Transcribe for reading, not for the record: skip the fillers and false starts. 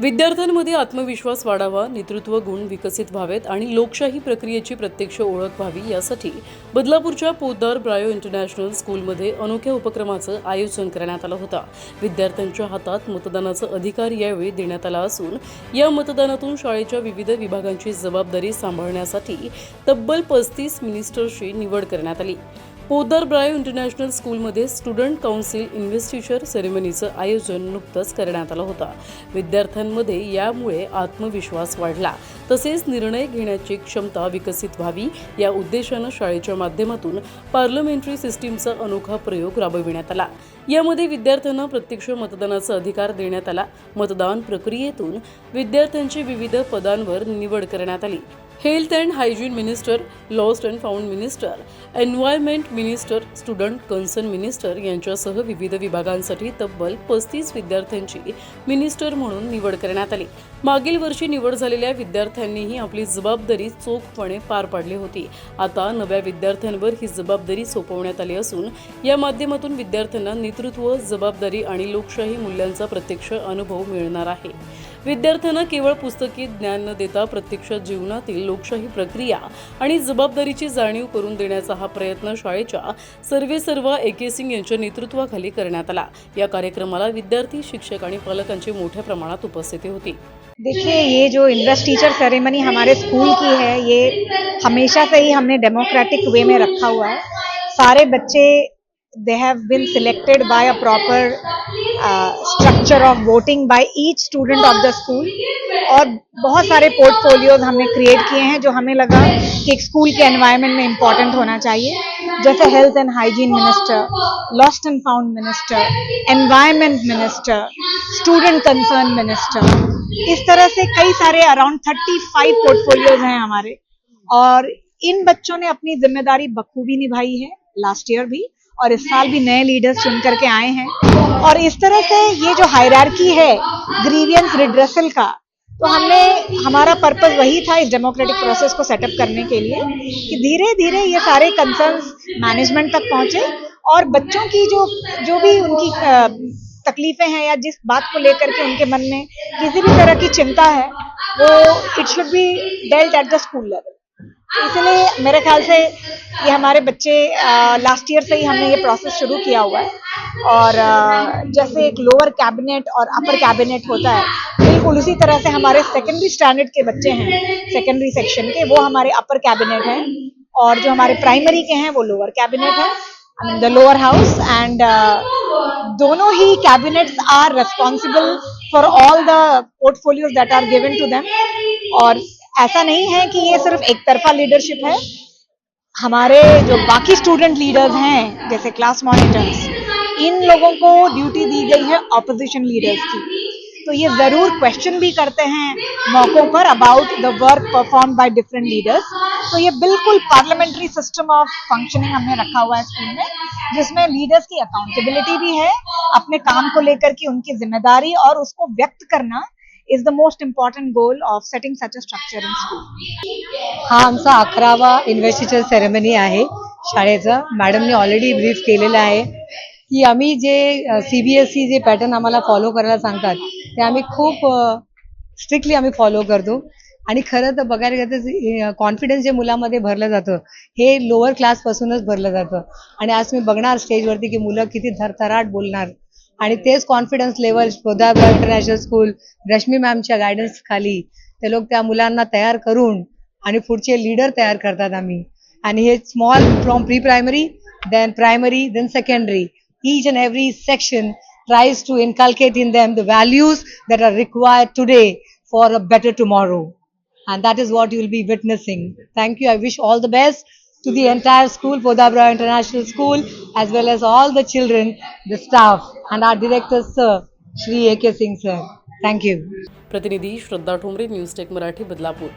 विद्यार्थ्यांमध्ये आत्मविश्वास वाढावा, नेतृत्व गुण विकसित व्हावेत आणि लोकशाही प्रक्रियेची प्रत्यक्ष ओळख व्हावी यासाठी बदलापूरच्या पोद्दार ब्रायो इंटरनॅशनल स्कूलमध्ये अनोख्या उपक्रमाचं आयोजन करण्यात आलं होतं। विद्यार्थ्यांच्या हातात मतदानाचा अधिकार यावेळी देण्यात आला असून या मतदानातून शाळेच्या विविध विभागांची जबाबदारी सांभाळण्यासाठी तब्बल 35 मिनिस्टर्सची निवड करण्यात आली। पोद्दार ब्रायो इंटरनॅशनल स्कूलमध्ये स्टुडंट काउन्सिल इन्व्हेस्टिचर सेरेमनीचं आयोजन नुकतंच करण्यात आलं होतं। विद्यार्थ्यांमध्ये यामुळे आत्मविश्वास वाढला, तसेच निर्णय घेण्याची क्षमता विकसित व्हावी या उद्देशानं शाळेच्या माध्यमातून पार्लमेंटरी सिस्टीमचा अनोखा प्रयोग राबविण्यात आला। यामध्ये विद्यार्थ्यांना प्रत्यक्ष मतदानाचा अधिकार देण्यात आला। मतदान प्रक्रियेतून विद्यार्थ्यांची विविध पदांवर निवड करण्यात आली। Health and hygiene minister, lost and found minister, environment minister, student concern minister यांच्यासह विविध विभागांसाठी तब्बल 35 विद्यार्थ्यांची मिनिस्टर म्हणून निवड करण्यात आली। मागील वर्षी निवड झालेल्या विद्यार्थ्यांनीही आपली जबाबदारी चोखपणे पार पाडली होती। आता नव्या विद्यार्थ्यांवर ही जबाबदारी सोपवण्यात आली असून या माध्यमातून विद्यार्थ्यांना नेतृत्व, जबाबदारी आणि लोकशाही मूल्यांचा प्रत्यक्ष अनुभव मिळणार आहे। विद्यार्थ्यांना केवळ पुस्तकी ज्ञान न देता प्रत्यक्ष जीवनातील लोकशाही प्रक्रिया आणि जबाबदारीची जाणीव करून देण्याचा हा प्रयत्न शाळेच्या सर्वेसर्वा ए.के. सिंग यांच्या नेतृत्वाखाली करण्यात आला। या कार्यक्रमाला विद्यार्थी, शिक्षक आणि पालकांची मोठ्या प्रमाणात उपस्थिती होती। देखिए, ये जो इन्वेस्टिचर सेरेमनी हमारे स्कूल की है, ये हमेशा से ही हमने डेमोक्रेटिक वे में रखा हुआ है। सारे बच्चे they have been selected by a proper structure of voting by each student of the school, और बहुत सारे पोर्टफोलियोज हमने क्रिएट किए हैं जो हमें लगा कि एक स्कूल के एनवायरनमेंट में इम्पोर्टेंट होना चाहिए, जैसे health and hygiene minister, lost and found minister, environment minister, student concern minister. इस तरह से कई सारे अराउंड 35 पोर्टफोलियोज हैं हमारे, और इन बच्चों ने अपनी जिम्मेदारी बखूबी निभाई है, लास्ट ईयर भी और इस साल भी नए लीडर्स चुन करके आए हैं। और इस तरह से ये जो हायरार्की है ग्रीवियंस रिड्रेसल का, तो हमारा पर्पस वही था इस डेमोक्रेटिक प्रोसेस को सेटअप करने के लिए कि धीरे धीरे ये सारे कंसर्न्स मैनेजमेंट तक पहुंचे और बच्चों की जो भी उनकी तकलीफें हैं या जिस बात को लेकर के उनके मन में किसी भी तरह की चिंता है, वो it should be dealt at the school level. इसलिए मेरे ख्याल से ये हमारे बच्चे लास्ट ईयर से ही हमने ये प्रोसेस शुरू किया हुआ है, और जैसे एक लोअर कैबिनेट और अपर कैबिनेट होता है, बिल्कुल उसी तरह से हमारे सेकेंडरी स्टैंडर्ड के बच्चे हैं, सेकेंडरी सेक्शन के, वो हमारे अपर कैबिनेट हैं, और जो हमारे प्राइमरी के हैं वो लोअर कैबिनेट है, I mean the lower house. And दोनों ही cabinets are responsible for all the portfolios that are given to them. और ऐसा नहीं है कि ये सिर्फ एक तरफा लीडरशिप है, हमारे जो बाकी स्टूडेंट लीडर्स हैं जैसे क्लास मॉनिटर्स, इन लोगों को ड्यूटी दी गई है ऑपोजिशन लीडर्स की, तो ये जरूर क्वेश्चन भी करते हैं मौकों पर about the work perform by different leaders. तो ये बिल्कुल पार्लियामेंट्री सिस्टम ऑफ फंक्शनिंग हमने रखा हुआ है स्कूल में, जिसमें लीडर्स की अकाउंटेबिलिटी भी है, अपने काम को लेकर की उनकी जिम्मेदारी और उसको व्यक्त करना is the most important goal of setting such a structure in school. हा आमचा 11वा इन्व्हेस्टिचर सेरेमनी आहे शाळेचा। मॅडमने ऑलरेडी ब्रीफ केलेला आहे की आम्ही जे CBSE जे पॅटर्न आम्हाला फॉलो करायला सांगतात ते आम्ही खूप स्ट्रिक्टली आम्ही फॉलो करतो। आणि खरं तर बघायला गेलं तर कॉन्फिडन्स जे मुलामध्ये भरलं जातं हे लोअर क्लास पासूनच भरलं जातं। आणि आज मी बघणार स्टेजवरती की मुलं किती थरथराट बोलणार, आणि तेच confidence level Poddar ब्रायो international school Rashmi मॅमच्या guidance खाली ते लोक त्या मुलांना तयार करून आणि पुढचे लीडर तयार करतात आम्ही। आणि हे small from pre primary, then primary, then secondary, each and every section tries to inculcate in them the values that are required today for a better tomorrow, and that is what you will be witnessing. Thank you. I wish all the best to the entire school, Poddar Brayo International School, as well as all the children, the staff, and our director, sir, Shri A.K. Singh, sir. Thank you. प्रतिनिधी श्रद्धा Thombare, news take Marathi, Badlapur.